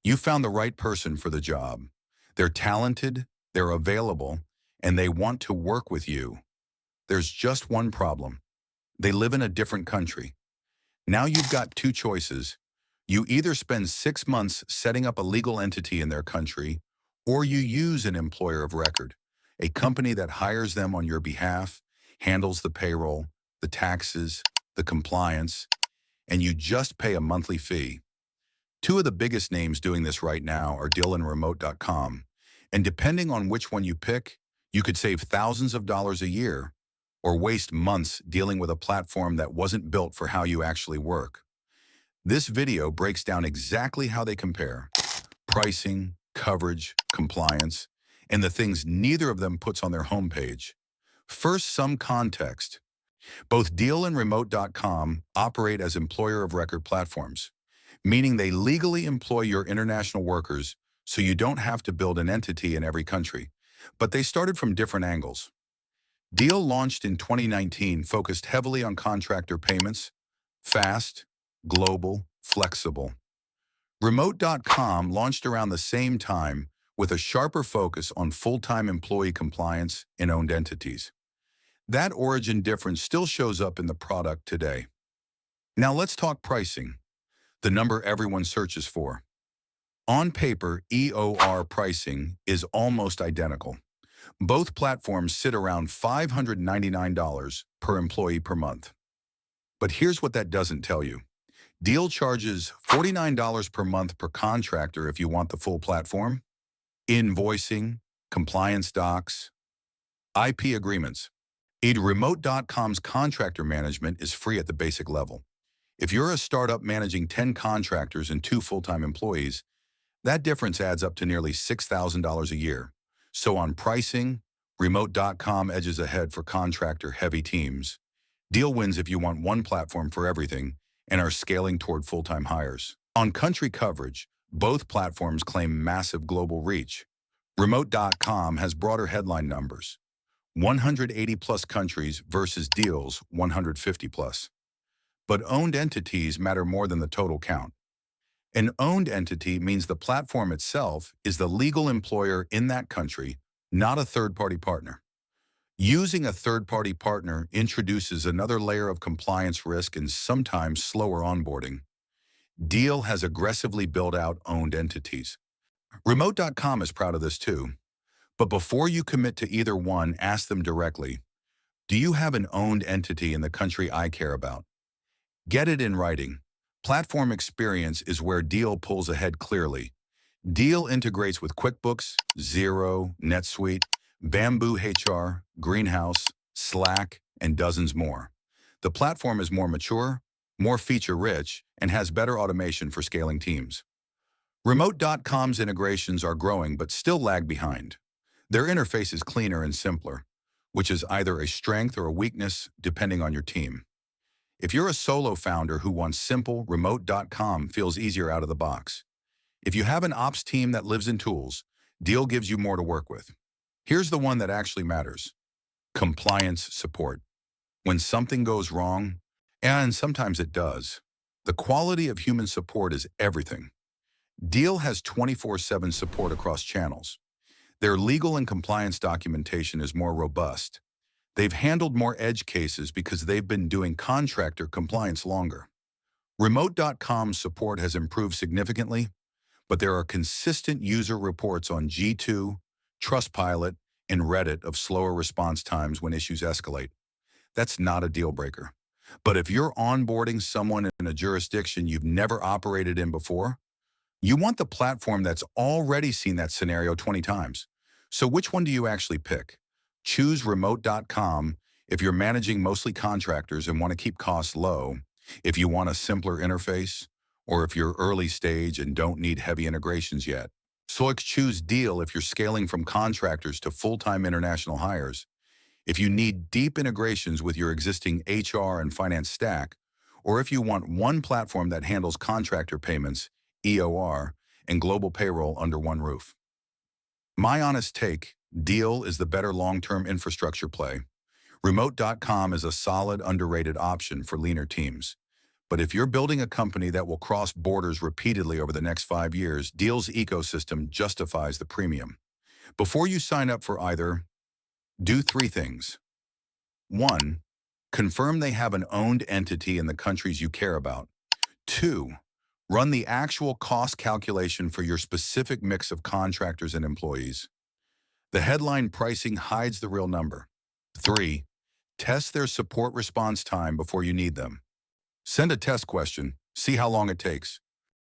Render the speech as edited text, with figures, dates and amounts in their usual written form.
You found the right person for the job. They're talented, they're available, and they want to work with you. There's just one problem. They live in a different country. Now you've got two choices. You either spend 6 months setting up a legal entity in their country, or you use an employer of record, a company that hires them on your behalf, handles the payroll, the taxes, the compliance, and you just pay a monthly fee. Two of the biggest names doing this right now are Deel and Remote.com. And depending on which one you pick, you could save thousands of dollars a year or waste months dealing with a platform that wasn't built for how you actually work. This video breaks down exactly how they compare: pricing, coverage, compliance, and the things neither of them puts on their homepage. First, some context. Both Deel and Remote.com operate as employer of record platforms, meaning they legally employ your international workers so you don't have to build an entity in every country. But they started from different angles. Deel launched in 2019, focused heavily on contractor payments, fast, global, flexible. Remote.com launched around the same time with a sharper focus on full-time employee compliance and owned entities. That origin difference still shows up in the product today. Now let's talk pricing, the number everyone searches for. On paper, EOR pricing is almost identical. Both platforms sit around $599 per employee per month. But here's what that doesn't tell you. Deel charges $49 per month per contractor if you want the full platform, invoicing, compliance docs, IP agreements. Remote.com's contractor management is free at the basic level. If you're a startup managing 10 contractors and 2 full-time employees, that difference adds up to nearly $6,000 a year. So on pricing, Remote.com edges ahead for contractor-heavy teams. Deel wins if you want one platform for everything and are scaling toward full-time hires. On country coverage, both platforms claim massive global reach. Remote.com has broader headline numbers, 180-plus countries versus Deel's 150-plus. But owned entities matter more than the total count. An owned entity means the platform itself is the legal employer in that country, not a third-party partner. Using a third-party partner introduces another layer of compliance risk and sometimes slower onboarding. Deel has aggressively built out owned entities. Remote.com is proud of this too. But before you commit to either one, ask them directly, do you have an owned entity in the country I care about? Get it in writing. Platform experience is where Deel pulls ahead clearly. Deel integrates with QuickBooks, Xero, NetSuite, Bamboo HR, Greenhouse, Slack, and dozens more. The platform is more mature, more feature-rich, and has better automation for scaling teams. Remote.com's integrations are growing but still lag behind. Their interface is cleaner and simpler, which is either a strength or a weakness depending on your team. If you're a solo founder who wants simple, Remote.com feels easier out of the box. If you have an ops team that lives in tools, Deel gives you more to work with. Here's the one that actually matters: compliance support. When something goes wrong, and sometimes it does, the quality of human support is everything. Deel has 24/7 support across channels. Their legal and compliance documentation is more robust. They've handled more edge cases because they've been doing contractor compliance longer. Remote.com's support has improved significantly, but there are consistent user reports on G2, Trustpilot, and Reddit of slower response times when issues escalate. That's not a deal breaker. But if you're onboarding someone in a jurisdiction you've never operated in before, you want the platform that's already seen that scenario 20 times. So which one do you actually pick? Choose Remote.com if you're managing mostly contractors and want to keep costs low, if you want a simpler interface, or if you're early stage and don't need heavy integrations yet. So choose Deel if you're scaling from contractors to full-time international hires, if you need deep integrations with your existing HR and finance stack, or if you want one platform that handles contractor payments, EOR, and global payroll under one roof. My honest take, Deel is the better long-term infrastructure play. Remote.com is a solid, underrated option for leaner teams. But if you're building a company that will cross borders repeatedly over the next 5 years, Deel's ecosystem justifies the premium. Before you sign up for either, do three things. 1. Confirm they have an owned entity in the countries you care about. 2. Run the actual cost calculation for your specific mix of contractors and employees. The headline pricing hides the real number. 3. Test their support response time before you need them. Send a test question, see how long it takes.